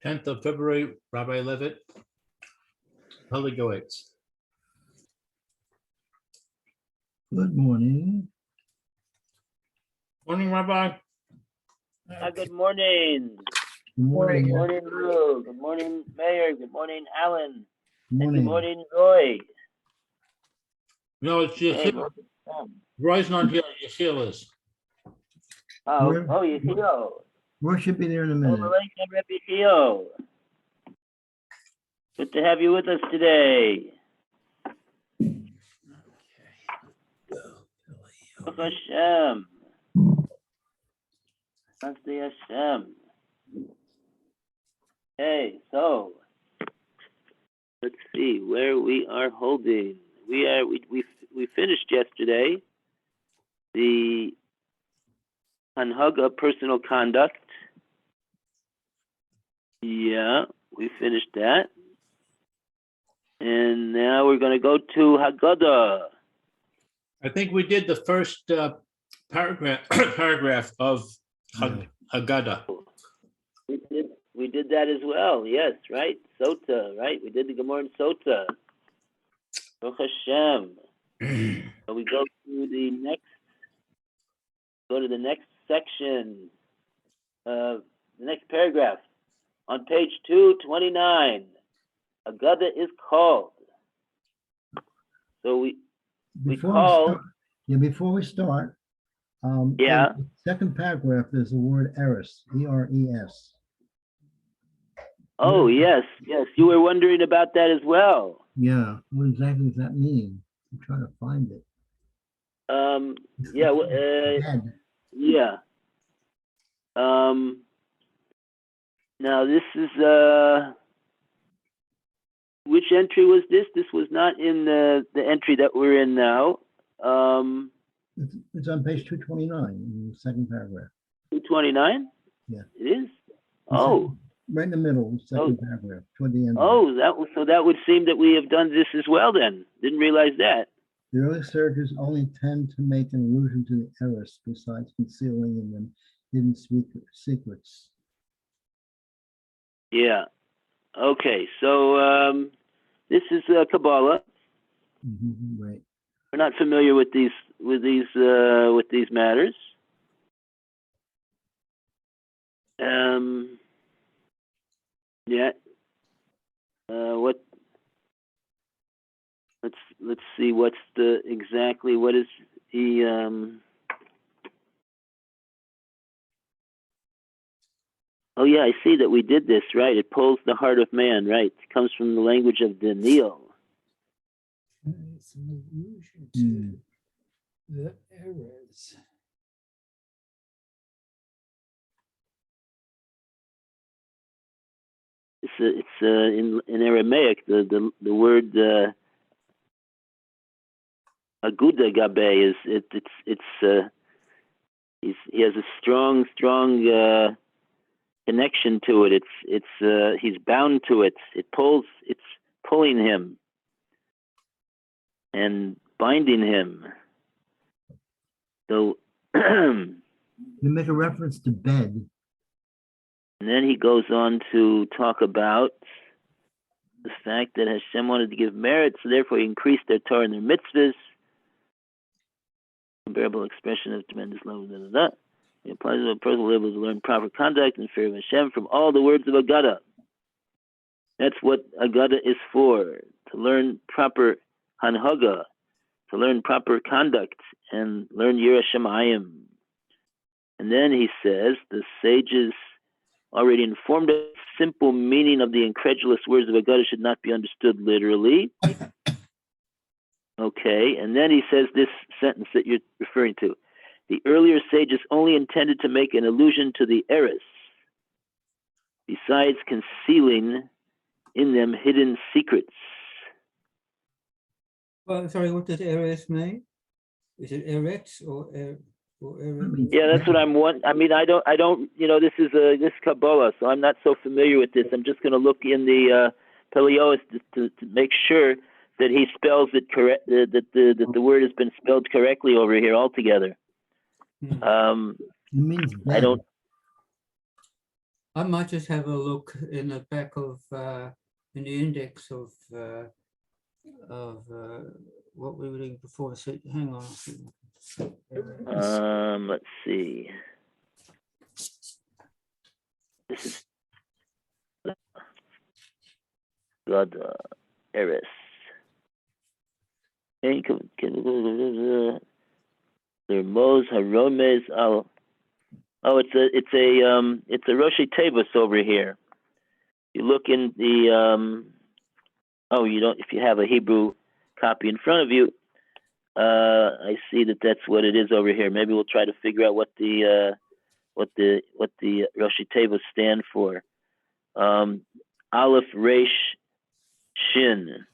10th of February, Rabbi Levitt, Pele Yoetz. Good morning. Morning, Rabbi. Good morning. Good morning. Good morning, Lou. Good morning, Mayor. Good morning, Alan. Good And morning. good morning, Roy. No, it's Hey, Yeshua. Roy's not here. Yeshua is. Where- Yeshio. Roy should be there in a minute. Yeshio. Good to have you with us today. Baruch Hashem. Thanks to Hashem. Okay, so let's see where we are holding. We finished yesterday the Hanhaga personal conduct. Yeah, we finished that. And now we're going to go to Haggadah. I think we did the first paragraph of Haggadah. We did that as well. Yes, right. Sota, right? We did the Gemara in Sota. Baruch Hashem. So we go to the next section, the next paragraph on page 229. Haggadah is called. So Before we start, Yeah. in the second paragraph, there's the word eres, E-R-E-S. Oh, yes. You were wondering about that as well. Yeah, what exactly does that mean? I'm trying to find it. Yeah. Head. Yeah. Now this is which entry was this? This was not in the entry that we're in now. It's on page 229, in the second paragraph. 229? Yeah. It is? Oh. Right in the middle, second paragraph, toward the end. Oh, that would seem that we have done this as well then. Didn't realize that. The early searchers only tend to make an allusion to the eres, besides concealing in them hidden secrets. Yeah. Okay. So this is Kabbalah. Right. We're not familiar with these matters. Yeah. Let's see. What is the Oh yeah, I see that we did this, right? It pulls the heart of man, right? It comes from the language of Daniel. It's an allusion to the errors. It's in Aramaic the word aguda gabe he has a strong connection to it. He's bound to it. It's pulling him and binding him. So They make a reference to bed. and then he goes on to talk about the fact that Hashem wanted to give merit, so therefore he increased their Torah and their mitzvahs. Comparable expression of tremendous love. It applies to a person who able to learn proper conduct and fear of Hashem from all the words of Haggadah. That's what Haggadah is for, to learn proper Hanhaga, to learn proper conduct and learn Yirah Shamayim. And then he says, the sages already informed us the simple meaning of the incredulous words of Haggadah should not be understood literally. Okay, and then he says this sentence that you're referring to. The earlier sages only intended to make an allusion to the eris, besides concealing in them hidden secrets. Well, sorry, what does errors mean? Is it eretz or eretz? Yeah, that's what I'm wondering. I mean, I don't. This is Kabbalah, so I'm not so familiar with this. I'm just going to look in the Pele Yoetz to make sure that he spells it correct. That the word has been spelled correctly over here altogether. It means bed. I don't. I might just have a look in the back of, in the index of what we were doing before. So hang on. Let's see. This is God, Eris. Lermoz Haromes al. Oh, it's a Roshi Tevus over here. You look in the oh, you don't. If you have a Hebrew copy in front of you, I see that that's what it is over here. Maybe we'll try to figure out what the Roshi Tevus stand for. Aleph Resh Shin.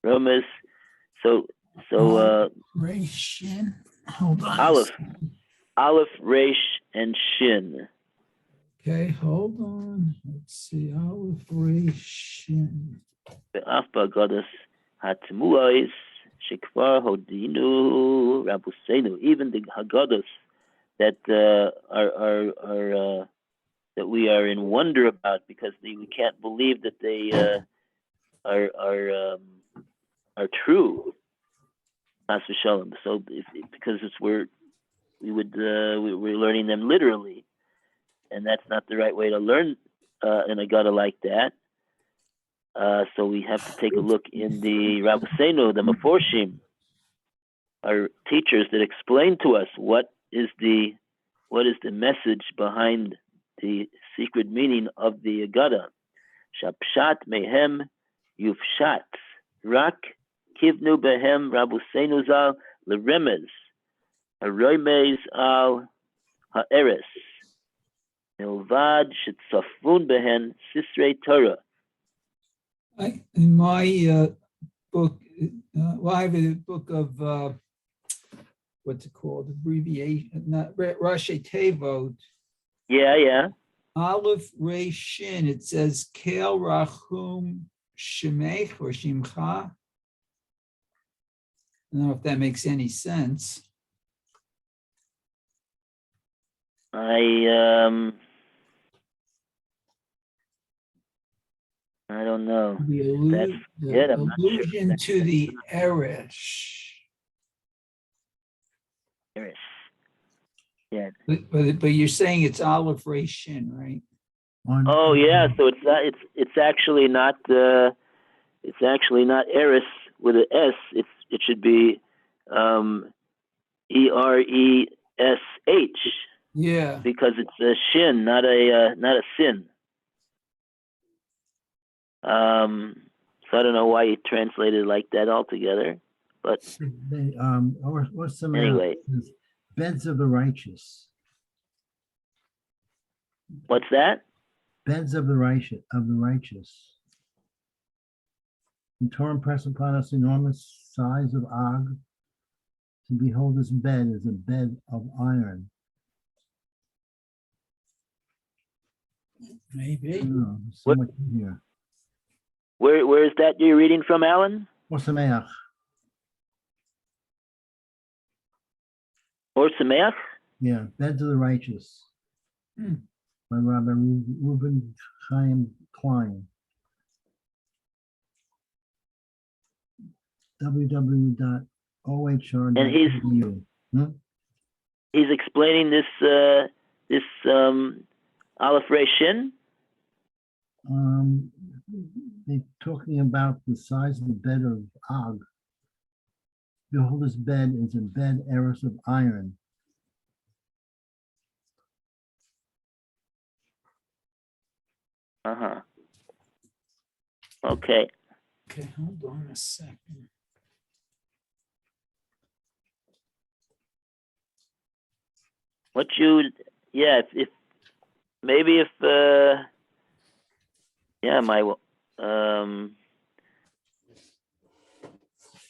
Romas. So Ration. Hold on. Aleph Resh and Shin. Okay, hold on. Let's see. Aleph Ration. Be'afba Goddess Hatmuais Shekvar Hodinu Rabusenu. Even the Haggados that are that we are in wonder about because we can't believe that they are true. So because we're learning them literally, and that's not the right way to learn in a Gada like that. So we have to take a look in the Rabbeinu, the Meforshim, our teachers that explain to us what is the message behind the secret meaning of the Gada. Shapshat mehem yufshat rak kivnu behem Rabbeinu zal leremez haroymez al ha'eres milvad shetzafun behen sisrei Torah. In my book, well, I have a book of what's it called? Abbreviation, not Rashi Tevot. Yeah. Aleph Rei Shin. It says Kel Rachum Shemech or Shimcha. I don't know if that makes any sense. I don't know. The I'm not sure. allusion to the Eresh. Eres. Yeah. But you're saying it's Aleph Rei Shin, right? Oh yeah. So it's actually not Eris with an S. It should be ERESH. Yeah. Because it's a shin, not a sin. So I don't know why you translated it like that altogether, but What's the anyway. Beds of the righteous. What's that? Beds of the righteous. The Torah impressed upon us enormous size of Og. To behold, this bed is a bed of iron. Maybe. Oh, so much here. Where is that you're reading from, Alan? Or Sameach. Or Sameach? Yeah, Beds of the Righteous. By Rabbi Reuben Chaim Klein. www.ohr.edu. He's explaining this Aleph Rei Shin. They're talking about the size of the bed of Og. Behold, this bed is a bed eres of iron. Okay. Okay, hold on a second. If maybe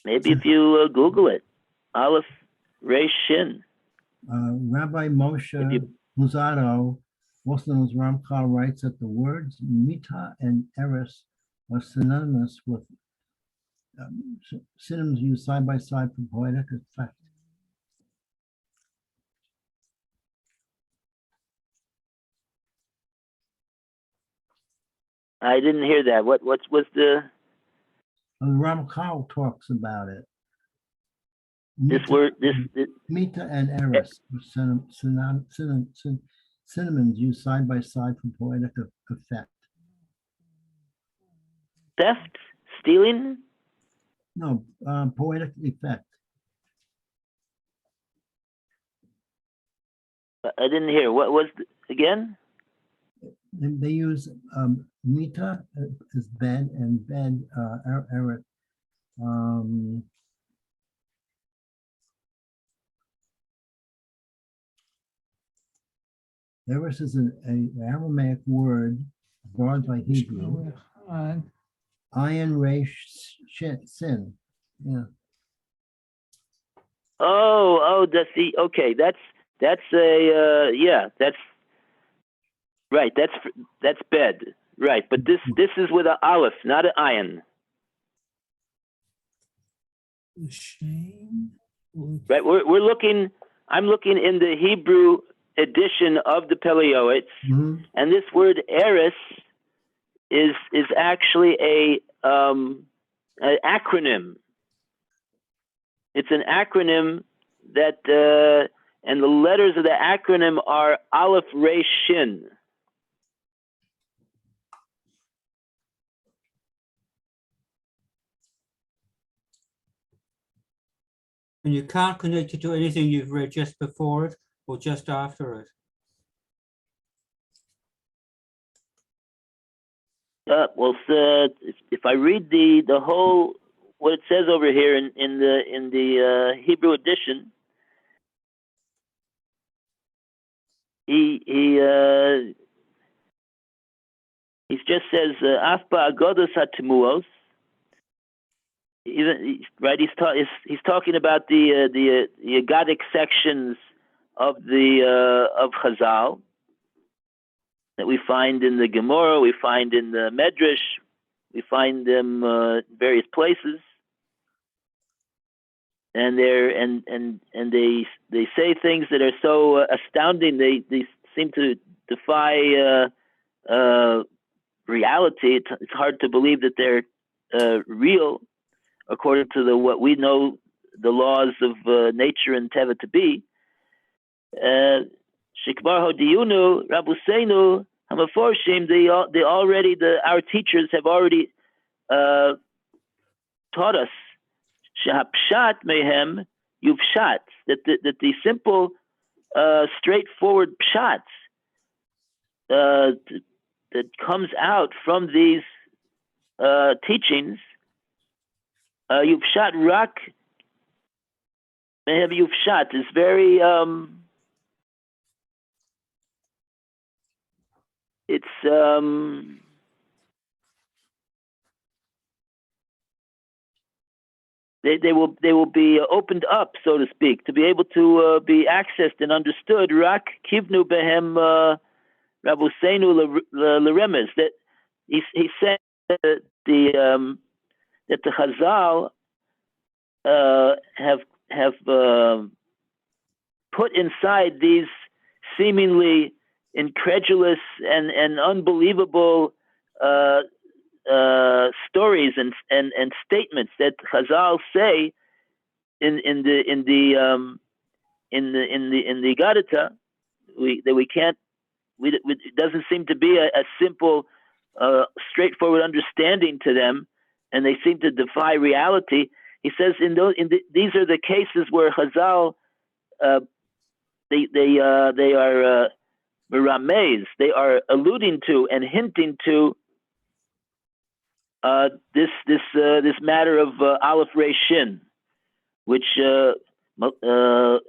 maybe if you Google it, Aleph Rei Shin. Rabbi Moshe Luzzatto, also known as Ramchal, writes that the words mita and eres are synonymous with synonyms used side by side for poetic effect. I didn't hear that. What was the Ramchal talks about it. this word? This Mita and eris are synonyms used side by side for poetic effect. theft, stealing. No, poetic effect. I didn't hear. What was again? They use mita as bed and bed erit. Eris is an Aramaic word borrowed by Hebrew. Ayin resh sin. Yeah. Oh, that's the okay. That's a yeah. That's right. That's bed. Right. But this is with an aleph, not an ayin. Shame. Right. We're looking. I'm looking in the Hebrew edition of the Pele Yoetz, and this word eris is actually an acronym. It's an acronym that, and the letters of the acronym are Aleph, Resh, Shin. And you can't connect it to anything you've read just before it or just after it. Well, if I read the whole what it says over here in the Hebrew edition, he just says Afba Agodos Hatimuos. Even right, he's talking about the Agadic sections of of Chazal that we find in the Gemara, we find in the Medrash, we find them in various places, and they say things that are so astounding. They seem to defy reality. It's hard to believe that they're real according to what we know the laws of nature and teva to be. Shikbar Hodiyunu, Rabbuseinu, Hamaforshim, our teachers have already taught us Shahapshat Mehem Yuvshat, that the simple, straightforward pshat that comes out from these teachings, Yuvshat Rak Mehem Yuvshat is very it's they will be opened up, so to speak, to be able to be accessed and understood. Rak kivnu behem Rabbuseinu l'remes, that he said that the Chazal have put inside these seemingly incredulous and unbelievable stories and statements that Chazal say in the Gadata, it doesn't seem to be a simple, straightforward understanding to them, and they seem to defy reality. He says these are the cases where Chazal they are merames, they are alluding to and hinting to this matter of Aleph Resh Shin, which milvad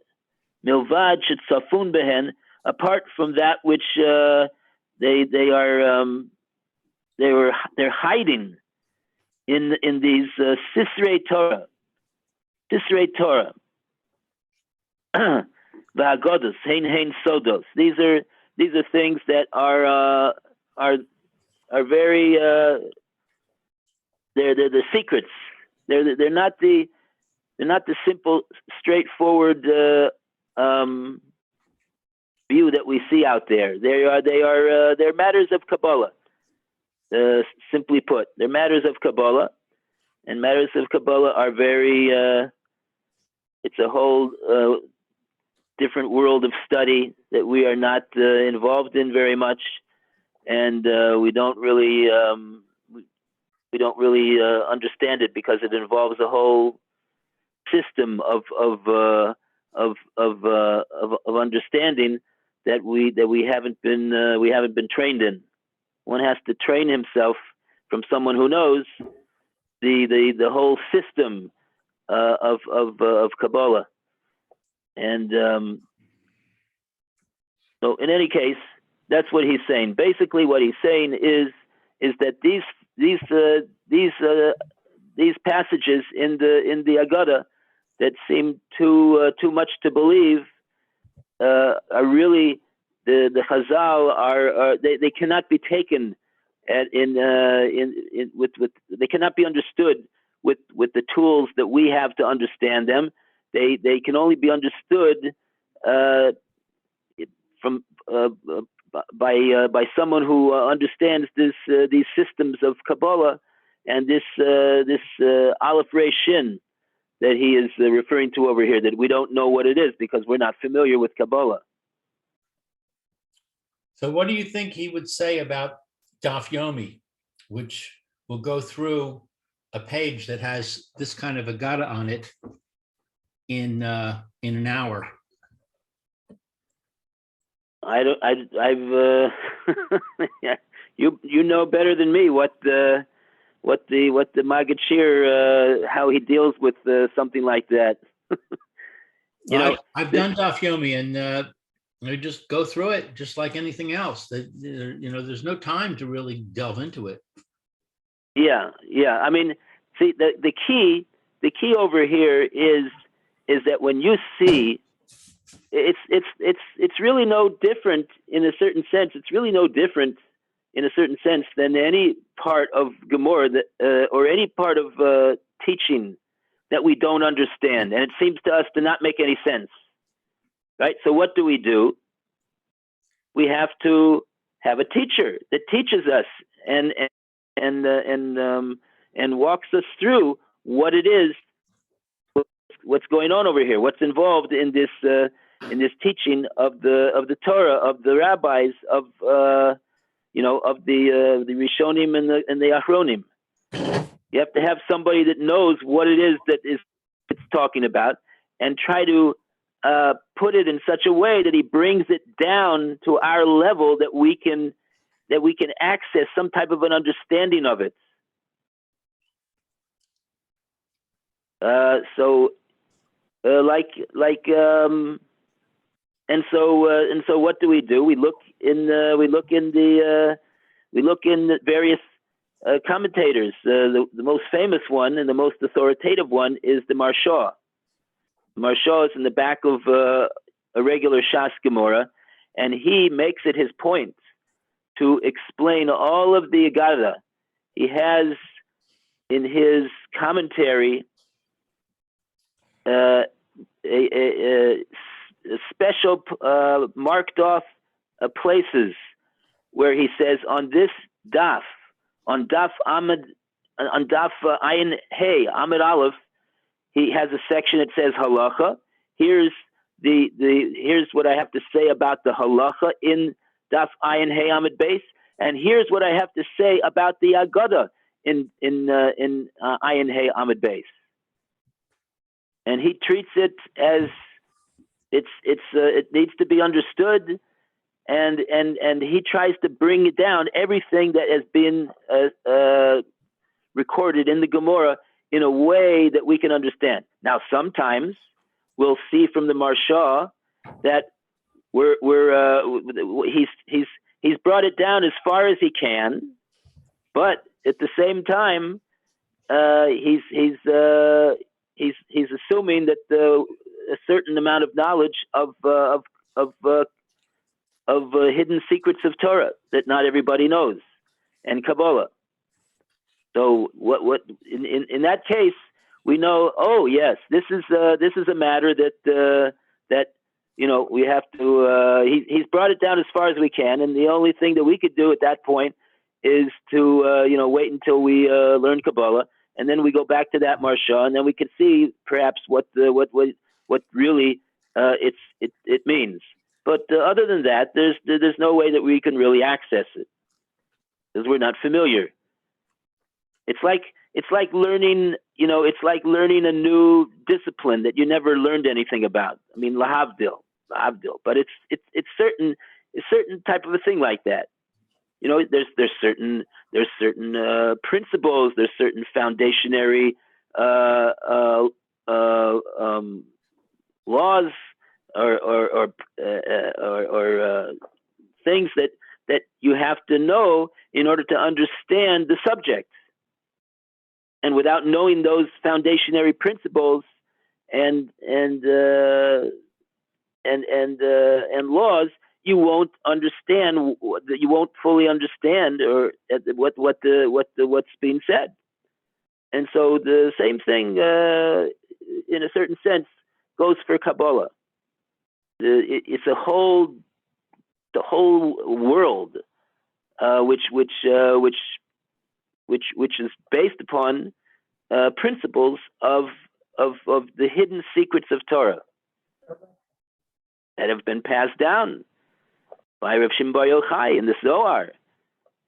shetzafun behen, apart from that which they're hiding in these Sisrei Torah, v'hagodos hein sodos. These are things that are very they're the secrets. They're not the simple, straightforward view that we see out there. They're matters of Kabbalah. simply put. They're matters of Kabbalah, and matters of Kabbalah are very, it's a whole different world of study that we are not involved in very much, and we don't really understand it because it involves a whole system of understanding that we haven't been trained in. One has to train himself from someone who knows the whole system of Kabbalah. And so, in any case, that's what he's saying. Basically, what he's saying is that these passages in the Agada that seem too much to believe are really the Chazal are they cannot be taken they cannot be understood with the tools that we have to understand them. They can only be understood by someone who understands these systems of Kabbalah and this Aleph Resh Shin that he is referring to over here, that we don't know what it is because we're not familiar with Kabbalah. So what do you think he would say about Daf Yomi, which will go through a page that has this kind of Agada on it in an hour? You know better than me what the Maggid Shir, how he deals with something like that. I've done Daf Yomi, and I just go through it just like anything else. There's no time to really delve into it. Yeah. I mean, see, the key over here is that when you see, it's really no different in a certain sense. It's really no different in a certain sense than any part of Gemara or any part of teaching that we don't understand, and it seems to us to not make any sense. Right? So what do? We have to have a teacher that teaches us and walks us through what it is, what's going on over here, what's involved in this teaching of the Torah, of the rabbis, of the Rishonim and the Achronim. You have to have somebody that knows what it is that it's talking about, and try to put it in such a way that he brings it down to our level that we can access some type of an understanding of it. And so what do? We look in the various commentators. The most famous one and the most authoritative one is the Marsha. Marsha is in the back of a regular Shas Gemara, and he makes it his point to explain all of the Agada. He has in his commentary a special marked off places where he says on this daf, on daf Ayin Hey Amid Aleph, he has a section that says halacha. Here's what I have to say about the halacha in daf Ayin Hey Amid Beis, and here's what I have to say about the Agada in Ayin Hey Amid Beis. And he treats it as it needs to be understood, and he tries to bring it down everything that has been recorded in the Gemara in a way that we can understand. Now, sometimes we'll see from the Marsha that he's brought it down as far as he can, but at the same time, he's assuming that a certain amount of knowledge of hidden secrets of Torah that not everybody knows, and Kabbalah. So what in that case we know? Oh yes, this is a matter that we have to. He's brought it down as far as we can, and the only thing that we could do at that point is to wait until we learn Kabbalah, and then we go back to that Marsha, and then we can see perhaps what really it means. But other than that, there's no way that we can really access it because we're not familiar. It's like learning, it's like learning a new discipline that you never learned anything about. I mean, lahavdil, but it's certain type of a thing like that. There's certain principles, there's certain foundationary laws or things that you have to know in order to understand the subject. And without knowing those foundationary principles and laws, you won't understand. You won't fully understand or what's being said. And so the same thing, in a certain sense, goes for Kabbalah. It's the whole world, which is based upon principles of the hidden secrets of Torah that have been passed down by Rav Shimon Bar Yochai in the Zohar,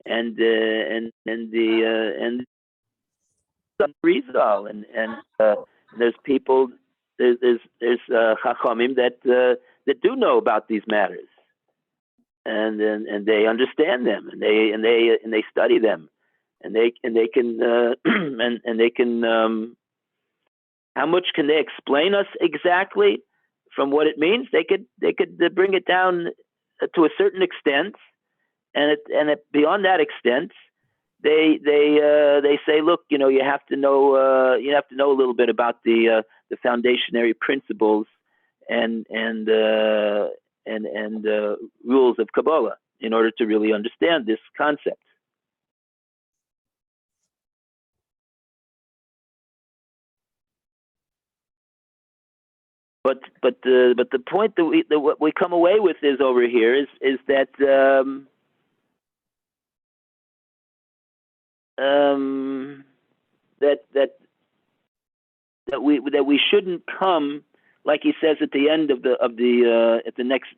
and Rizal, and there's people, there's Chachamim that do know about these matters, and they understand them, and they study them. And they can how much can they explain us exactly from what it means? They could bring it down to a certain extent, and beyond that extent, they say, look, you have to know a little bit about the foundationary principles and rules of Kabbalah in order to really understand this concept. But the point that what we come away with is over here is that we shouldn't come, like he says at the end of the next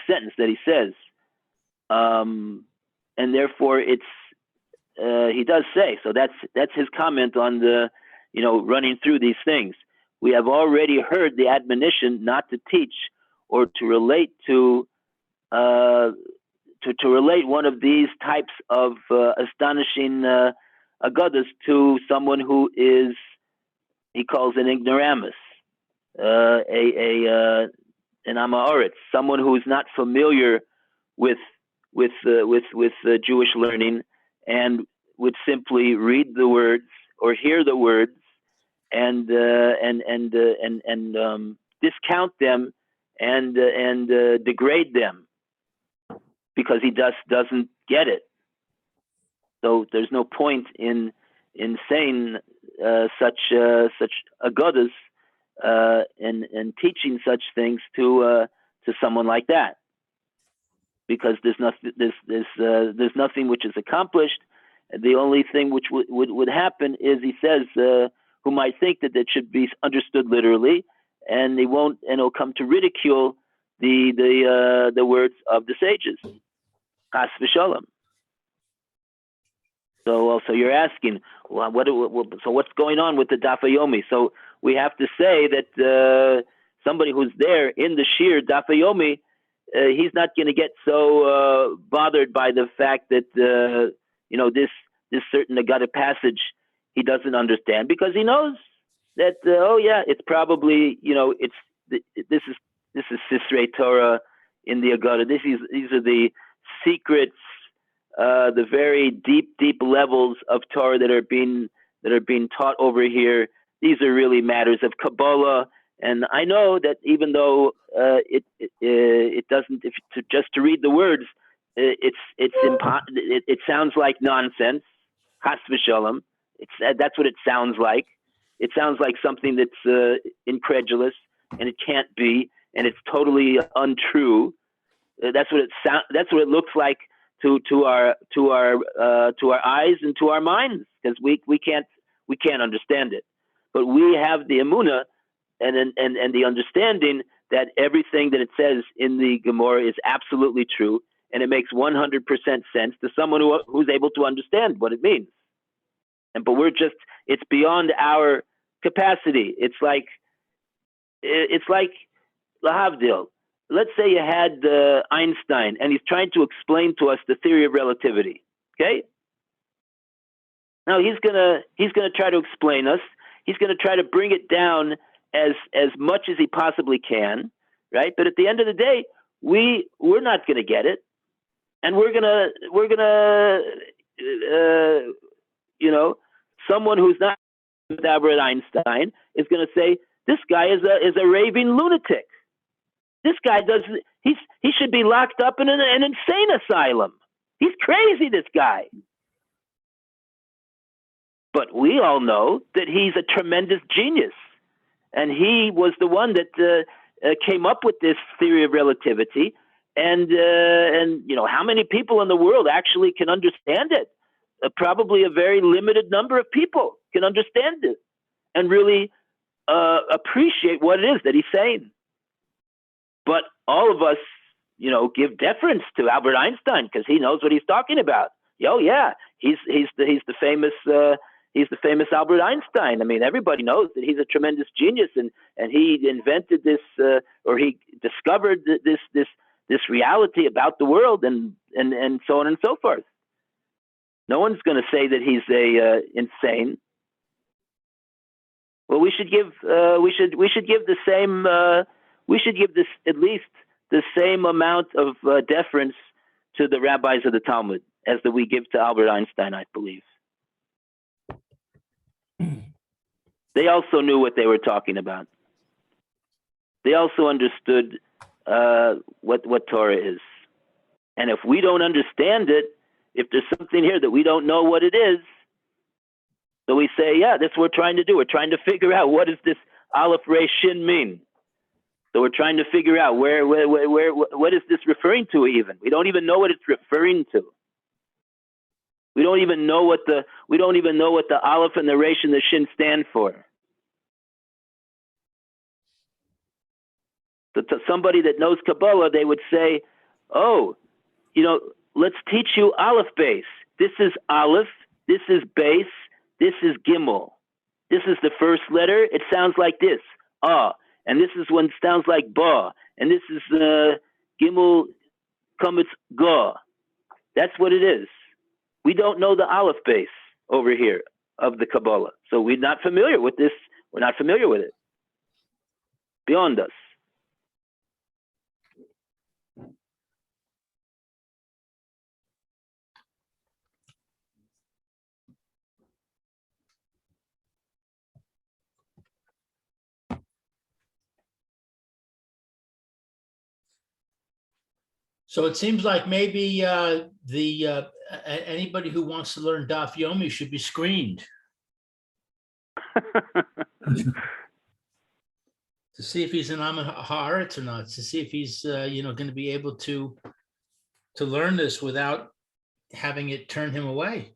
sentence that he says, and therefore it's he does say, so that's his comment on the running through these things. We have already heard the admonition not to teach or to relate to relate one of these types of astonishing agadas to someone who is, he calls an ignoramus, an amaoritz, someone who is not familiar with Jewish learning and would simply read the words or hear the words and discount them and degrade them because he doesn't get it. So there's no point in saying such agadas and teaching such things to someone like that, because there's nothing which is accomplished. The only thing which would happen is, he says, who might think that it should be understood literally, and it'll come to ridicule the words of the sages. Chas v'shalom. So you're asking, well, so what's going on with the Daf Yomi? So we have to say that somebody who's there in the Shir Daf Yomi, he's not going to get so bothered by the fact that this certain Agada passage he doesn't understand, because he knows that it's probably this is Sisrei Torah in the Agada. These are the secrets, the very deep levels of Torah that are being taught over here. These are really matters of Kabbalah, and I know that even though it doesn't, just to read the words, it sounds like nonsense. Chas v'shalom. That's what it sounds like. It sounds like something that's incredulous, and it can't be, and it's totally untrue. That's what it looks like to our eyes and to our minds, because we can't understand it. But we have the emunah and the understanding that everything that it says in the Gemara is absolutely true, and it makes 100% sense to someone who's able to understand what it means. But it's beyond our capacity. It's like lahavdil. Let's say you had Einstein, and he's trying to explain to us the theory of relativity. Okay. Now he's gonna try to explain us. He's gonna try to bring it down as much as he possibly can, right? But at the end of the day, we're not gonna get it, and we're gonna someone who's not with Albert Einstein is gonna say this guy is a raving lunatic. This guy he should be locked up in an insane asylum. He's crazy, this guy. But we all know that he's a tremendous genius. And he was the one that came up with this theory of relativity. And how many people in the world actually can understand it? Probably a very limited number of people can understand it and really appreciate what it is that he's saying. But all of us, give deference to Albert Einstein because he knows what he's talking about. Oh yeah, he's the famous Albert Einstein. I mean, everybody knows that he's a tremendous genius, and he invented this or he discovered this reality about the world, and so on and so forth. No one's going to say that he's insane. Well, we should give the same. We should give this at least the same amount of deference to the rabbis of the Talmud as that we give to Albert Einstein, I believe. They also knew what they were talking about. They also understood what Torah is. And if we don't understand it, if there's something here that we don't know what it is, so we say, yeah, that's what we're trying to do. We're trying to figure out what does this Aleph Resh Shin mean. So we're trying to figure out where what is this referring to even? We don't even know what it's referring to. We don't even know what the Aleph and the Resh and the Shin stand for. So to somebody that knows Kabbalah, they would say, oh, let's teach you Aleph base. This is Aleph, this is base, this is Gimel. This is the first letter. It sounds like this, Ah. And this is when it sounds like Ba. And this is Gimel Kametz Ga. That's what it is. We don't know the Aleph base over here of the Kabbalah. So we're not familiar with this. We're not familiar with it. Beyond us. So it seems like maybe anybody who wants to learn Daf Yomi should be screened to see if he's an Amin Haaretz or not, to see if he's going to be able to learn this without having it turn him away.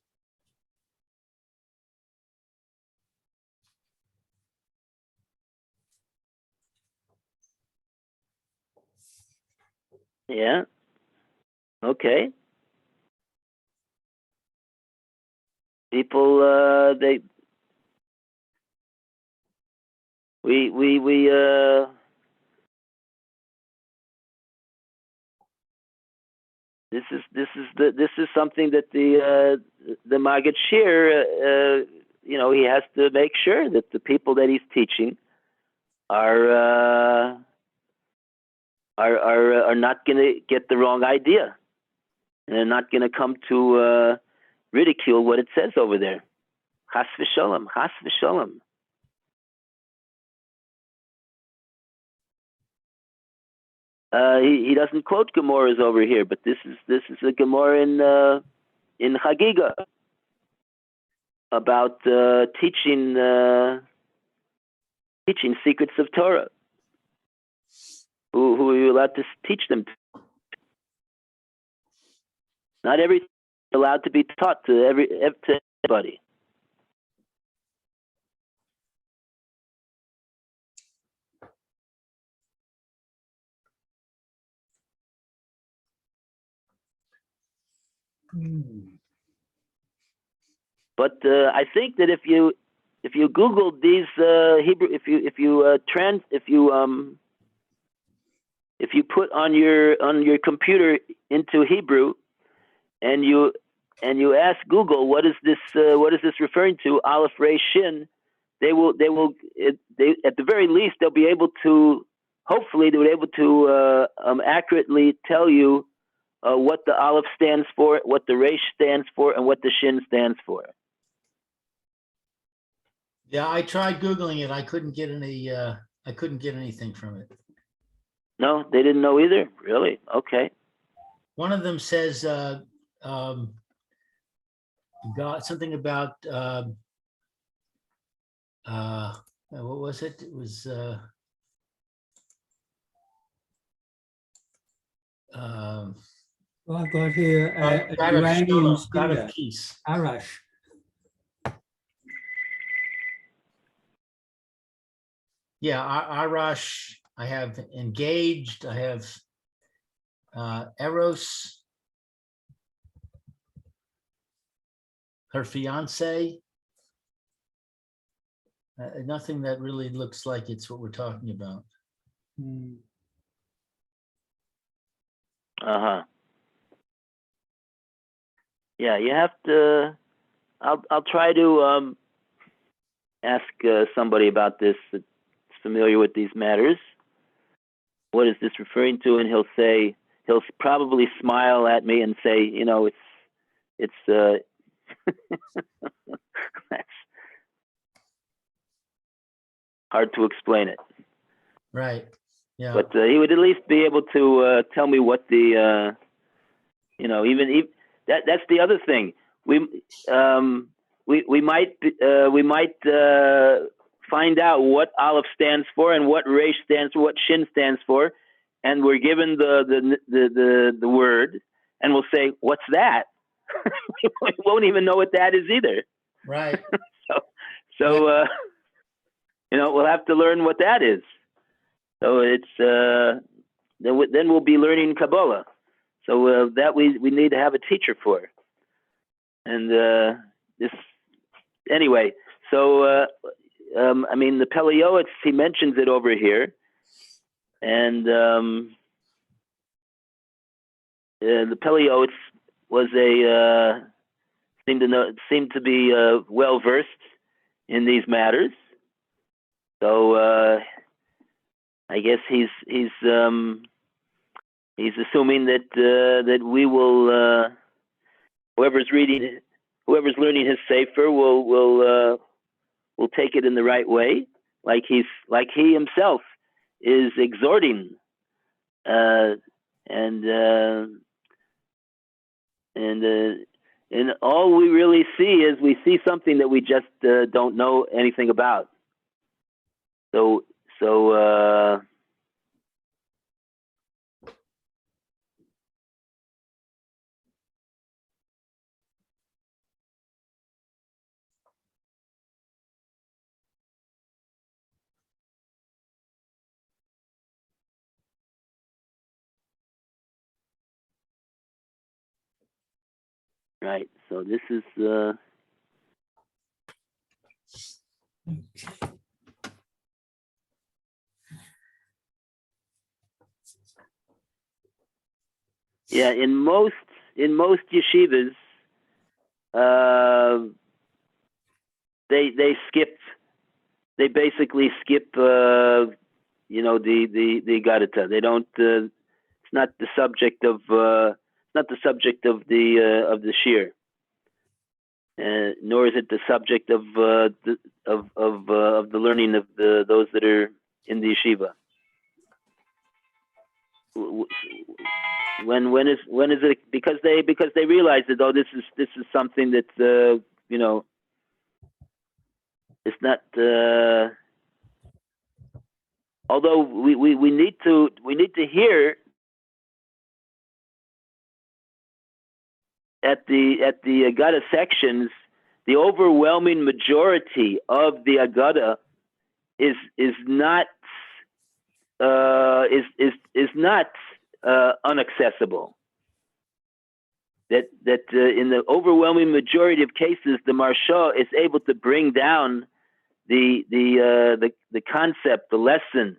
Yeah. Okay. People, this is something that the Maggid Shir, he has to make sure that the people that he's teaching are not going to get the wrong idea, and they're not going to come to ridicule what it says over there. Chas v'sholom, chas v'sholom. He doesn't quote Gemaras over here, but this is a Gemara in Chagiga about teaching secrets of Torah. Who are you allowed to teach them to? Not everything is allowed to be taught to everybody. But I think that if you Google these Hebrew, if you put on your computer into Hebrew, and you ask Google what is this referring to, Aleph Resh Shin, they at the very least they'll be able to, hopefully they'll be able to accurately tell you what the Aleph stands for, what the Resh stands for, and what the Shin stands for. Yeah, I tried Googling it. I couldn't get anything from it. No, they didn't know either. Really? Okay. One of them says God, something about what was it? It was Well, I've got here God of Iranian Shalom, God singer, of peace. Arash. Yeah, Arash. I have engaged. I have Eros, her fiance. Nothing that really looks like it's what we're talking about. Uh-huh. Yeah, you have to. I'll try to ask somebody about this that's familiar with these matters. What is this referring to? And he'll probably smile at me and say, it's that's hard to explain it. Right. Yeah. But he would at least be able to tell me what the even that's the other thing. We might find out what Aleph stands for and what Resh stands for, what Shin stands for, and we're given the word, and we'll say, "What's that?" We won't even know what that is either. Right. So we'll have to learn what that is. So it's then we'll be learning Kabbalah. So that we need to have a teacher for. And this anyway. So the Pele Yoetz, he mentions it over here, and the Pele Yoetz was seemed to be well versed in these matters. So I guess he's assuming that we will whoever's learning his sefer will take it in the right way, like he himself is exhorting, and all we really see is something that we just don't know anything about. So right. So this is yeah. In most yeshivas, they basically skip the Gadata. They don't. It's not the subject of the shir, nor is it the subject of the learning of those that are in the yeshiva. When is it? Because they realize that this is something that it's not. Although we need to hear at the Agada sections, the overwhelming majority of the Agada is not unaccessible. That in the overwhelming majority of cases, the Maharsha is able to bring down the concept, the lesson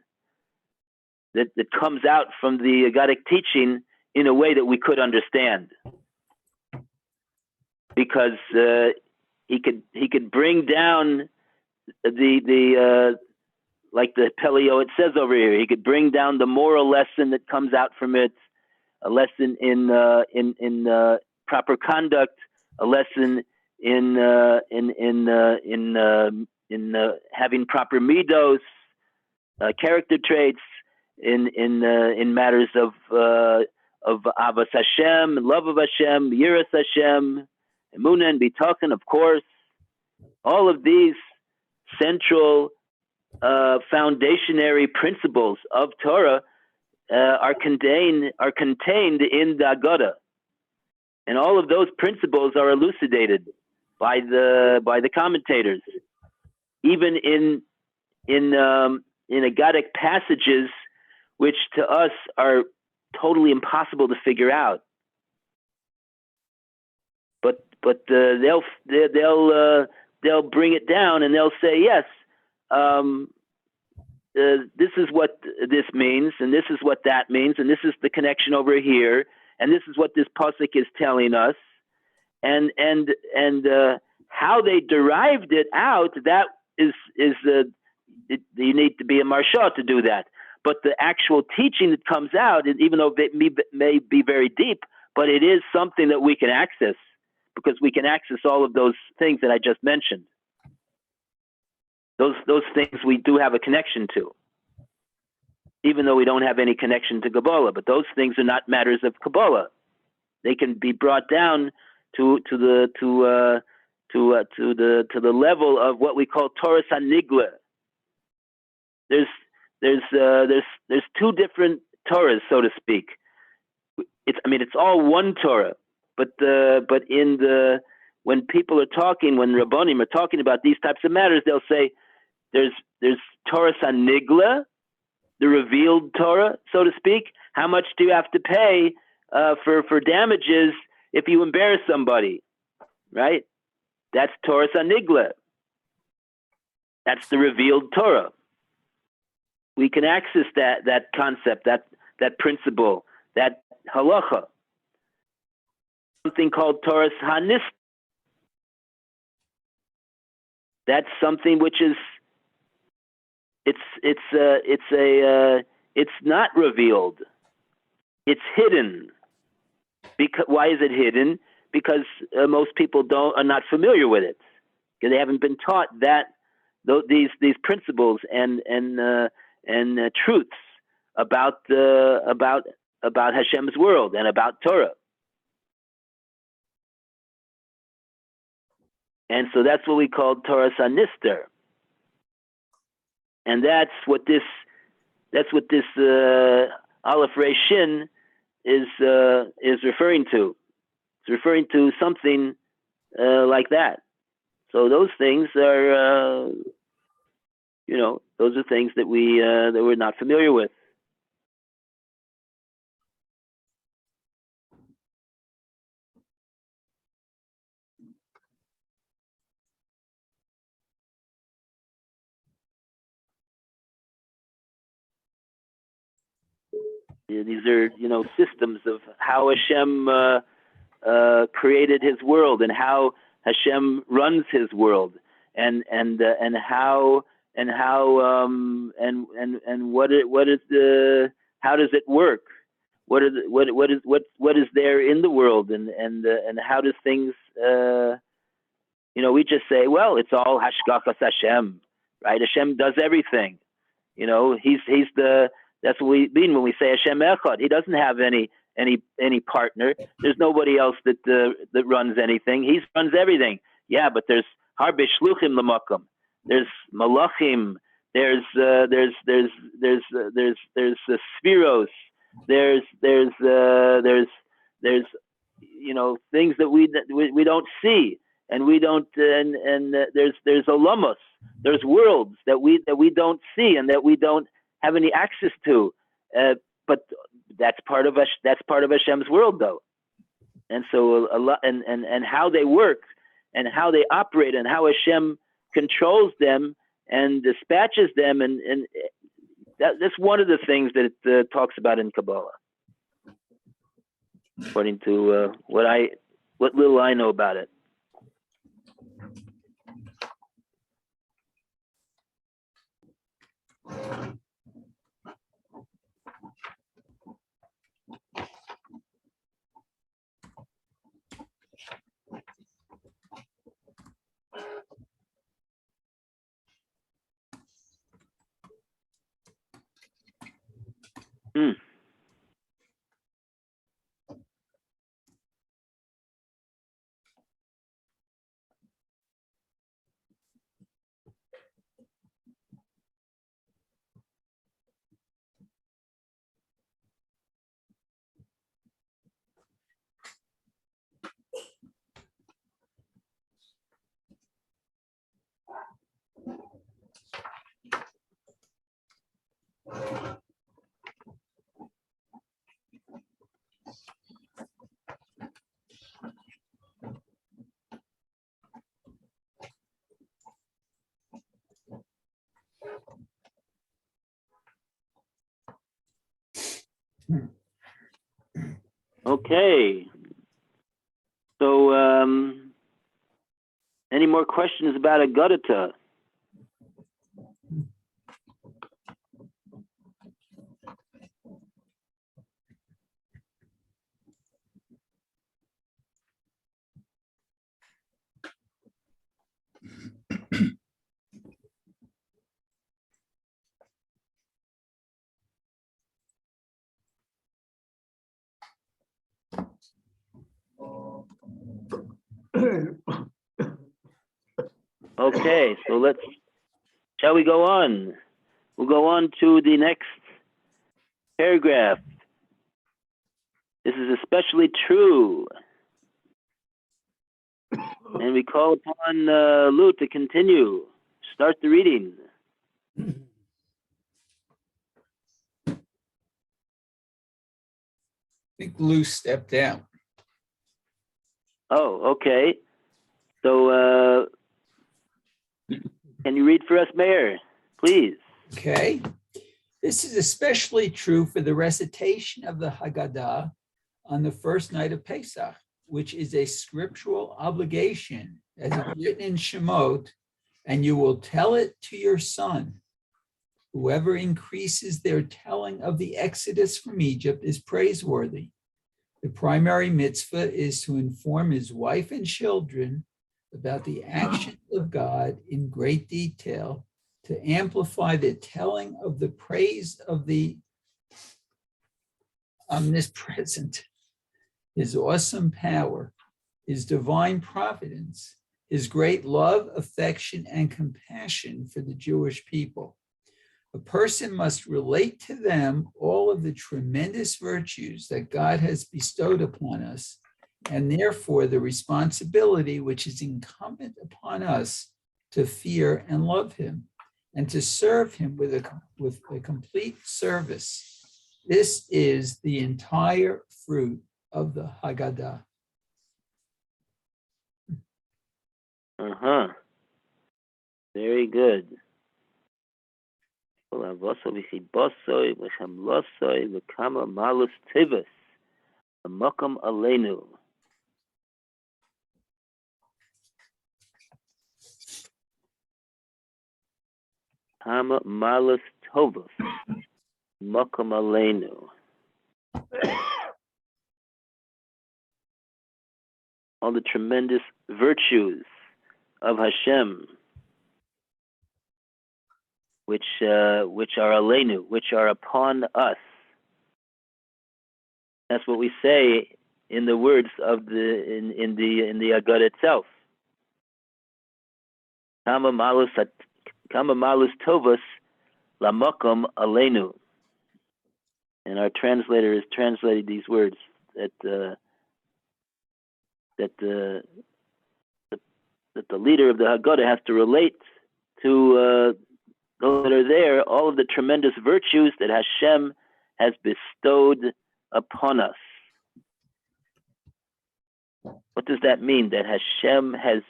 that comes out from the Agadic teaching in a way that we could understand, because he could bring down the like the Pele Yoetz says over here. He could bring down the moral lesson that comes out from it, a lesson in proper conduct, a lesson in having proper midos, character traits, in matters of Avas Hashem, love of Hashem, Yiras Hashem, Emunah and Bitaken, of course. All of these central foundationary principles of Torah are contained in the Agada, and all of those principles are elucidated by the commentators, even in Agadic passages, which to us are totally impossible to figure out. But they'll bring it down and they'll say, yes, this is what this means, and this is what that means, and this is the connection over here, and this is what this pasuk is telling us, and how they derived it out. That is you need to be a marsha to do that. But the actual teaching that comes out, even though it may be very deep, but it is something that we can access, because we can access all of those things that I just mentioned. Those things we do have a connection to, even though we don't have any connection to Kabbalah. But those things are not matters of Kabbalah. They can be brought down to the level of what we call Torah Sanigla. There's two different Torahs, so to speak. It's all one Torah, but when people are talking, when Rabbonim are talking about these types of matters, they'll say there's Torah Sanigla, the revealed Torah, so to speak. How much do you have to pay for damages if you embarrass somebody, right? That's Torah Sanigla. That's the revealed Torah. We can access that concept, that principle, that halacha. Something called Torah Hanis. That's something which is it's not revealed. It's hidden. Because why is it hidden? Because most people are not familiar with it, because they haven't been taught these principles and truths about Hashem's world and about Torah. And so that's what we call Torah Sanister. And that's what this Aleph Rei Shin is referring to. It's referring to something like that. So those things are, those are things that we're not familiar with. These are, systems of how Hashem created His world, and how Hashem runs His world, and how how does it work? What is there in the world, and how does things? We just say, well, it's all Hashgachas Hashem, right? Hashem does everything. He's the. That's what we mean when we say Hashem Echad. He doesn't have any partner. There's nobody else that runs anything. He runs everything. Yeah, but there's Harbe Shluchim L'Makom. There's Malachim. There's Spheros. There's things that we don't see, and we don't, and there's olamos, there's worlds that we don't see and that we don't have any access to, but that's part of Hashem's world, though. And so a lot, and how they work and how they operate and how Hashem controls them and dispatches them, and that's one of the things that it talks about in Kabbalah, according to what little I know about it. Okay. So, any more questions about Agadata? Okay, so shall we go on? We'll go on to the next paragraph. This is especially true. And we call upon Lou to continue. Start the reading. I think Lou stepped down. Oh, okay. So, can you read for us, Mayor, please? Okay. This is especially true for the recitation of the Haggadah on the first night of Pesach, which is a scriptural obligation, as it's written in Shemot, and you will tell it to your son. Whoever increases their telling of the Exodus from Egypt is praiseworthy. The primary mitzvah is to inform his wife and children about the actions of God in great detail, to amplify the telling of the praise of the omnipresent, his awesome power, his divine providence, his great love, affection, and compassion for the Jewish people. A person must relate to them all of the tremendous virtues that God has bestowed upon us, and therefore the responsibility which is incumbent upon us to fear and love him, and to serve him with a complete service. This is the entire fruit of the Haggadah. Very good. Kama malus tovos, makam aleinu. All the tremendous virtues of Hashem, which are aleinu, which are upon us. That's what we say in the words of in the Agada itself. Kama malus tovos lamakom aleinu. And our translator has translated these words that that the leader of the Haggadah has to relate to those that are there all of the tremendous virtues that Hashem has bestowed upon us. What does that mean? That Hashem has,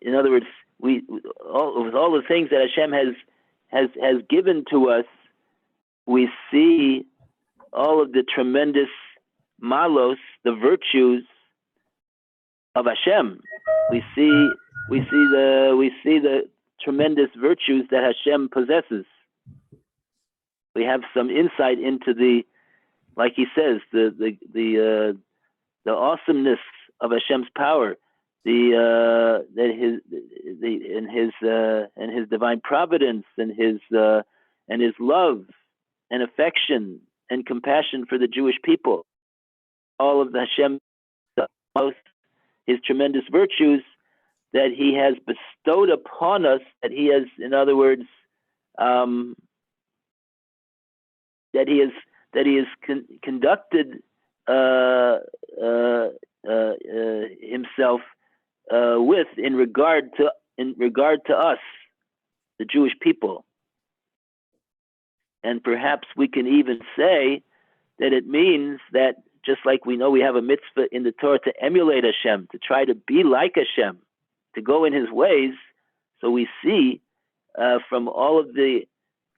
in other words, with all the things that Hashem has given to us, we see all of the tremendous malos, the virtues of Hashem. We see the tremendous virtues that Hashem possesses. We have some insight into the, like he says, the awesomeness of Hashem's power, and his divine providence, and his love and affection and compassion for the Jewish people. All of the Hashem, his tremendous virtues that he has bestowed upon us, that he has, in other words, that he has conducted himself with in regard to us, the Jewish people. And perhaps we can even say that it means that just like we know we have a mitzvah in the Torah to emulate Hashem, to try to be like Hashem, to go in his ways. So we see from all of the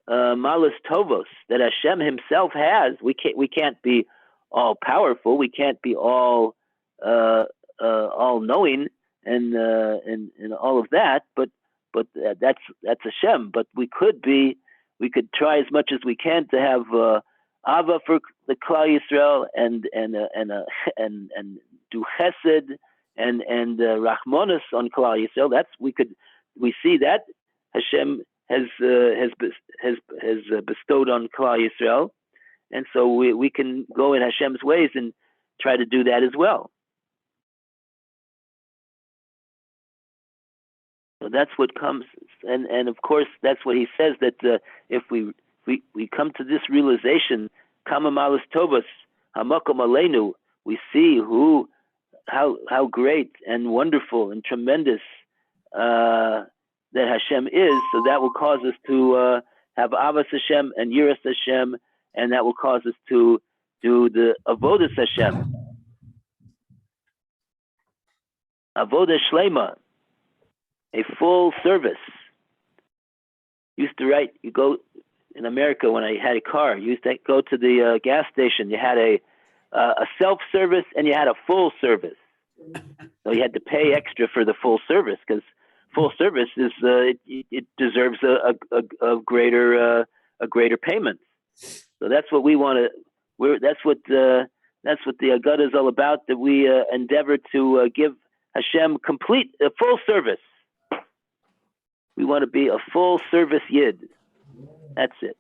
malas tovos that Hashem himself has, we can't be all powerful, we can't be all knowing and all of that, but that's Hashem. But we could try as much as we can to have Ava for the Klal Yisrael and do Chesed and Rachmanis on Klal Yisrael. We see that Hashem has bestowed on Klal Yisrael, and so we can go in Hashem's ways and try to do that as well. So that's what comes, and of course that's what he says, that if we come to this realization, Kama Malas Tovas Hamakom Aleinu, we see how great and wonderful and tremendous that Hashem is. So that will cause us to have Avas Hashem and Yiras Hashem, and that will cause us to do the Avodas Hashem, Avodah Shlema, a full service. Used to write, you go in America when I had a car, you used to go to the gas station, you had a self-service and you had a full service. So you had to pay extra for the full service, because full service is it deserves a greater payment. So that's what we want to. That's what the Haggadah is all about. That we endeavor to give Hashem a full service. We want to be a full service yid. That's it.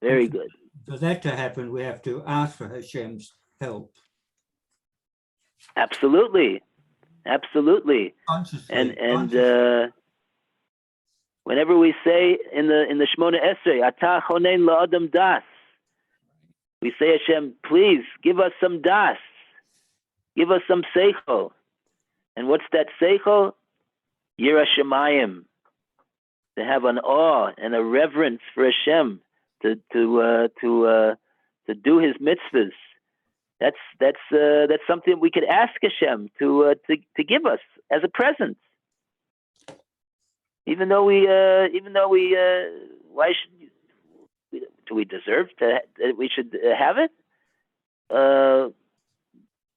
Very good. For that to happen, we have to ask for Hashem's help. Absolutely. Consciously. And whenever we say in the Shmona Esrei, Atah chonen la'adam das, we say, Hashem, please give us some das, give us some seichel. And what's that seichel? Yira Shemayim, to have an awe and a reverence for Hashem, to do His mitzvahs. That's something we could ask Hashem to give us as a present. Even though we why do we deserve that we should have it? I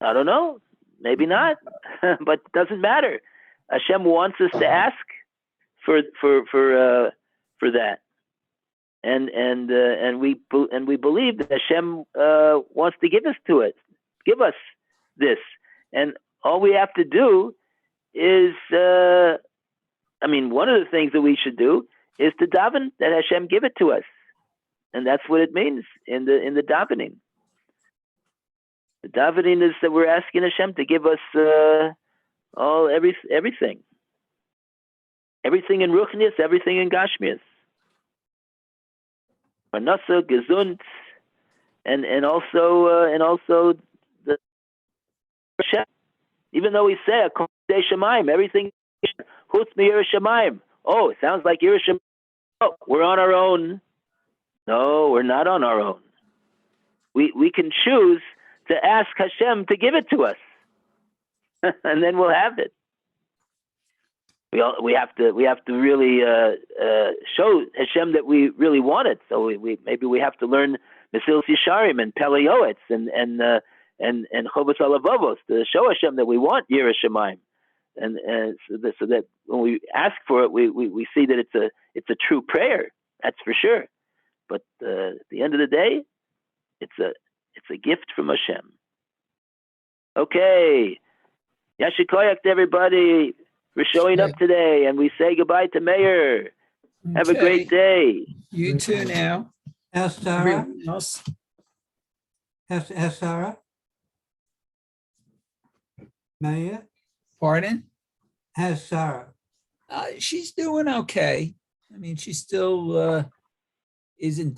don't know. Maybe not, but it doesn't matter. Hashem wants us to ask for that, and we believe that Hashem wants to give us this, and all we have to do is, one of the things that we should do is to daven that Hashem give it to us, and that's what it means in the davening. The davening is that we're asking Hashem to give us everything in Ruchnius, everything in Gashmius, Parnasa, Gesund, and also Hashem. Even though we say a Shemaim, everything Chutz Mi'Yireh Shemaim. Oh, it sounds like Yireh Shemaim. Oh, we're on our own. No, we're not on our own. We can choose to ask Hashem to give it to us, and then we'll have it. We have to really show Hashem that we really want it. So maybe we have to learn Mesilas Yesharim and Pele Yoetz and Chovos Halavavos to show Hashem that we want Yireh Shemaim, and so that when we ask for it, we see that it's a true prayer. That's for sure. But at the end of the day, it's a gift from Hashem. Okay, Yashikoyak to everybody for showing up today, and we say goodbye to Meir. Have a Okay. great day. You too now. How's Sarah? Everyone else. How's Sarah? Maya? Pardon? How's Sarah? She's doing okay. I mean, she still isn't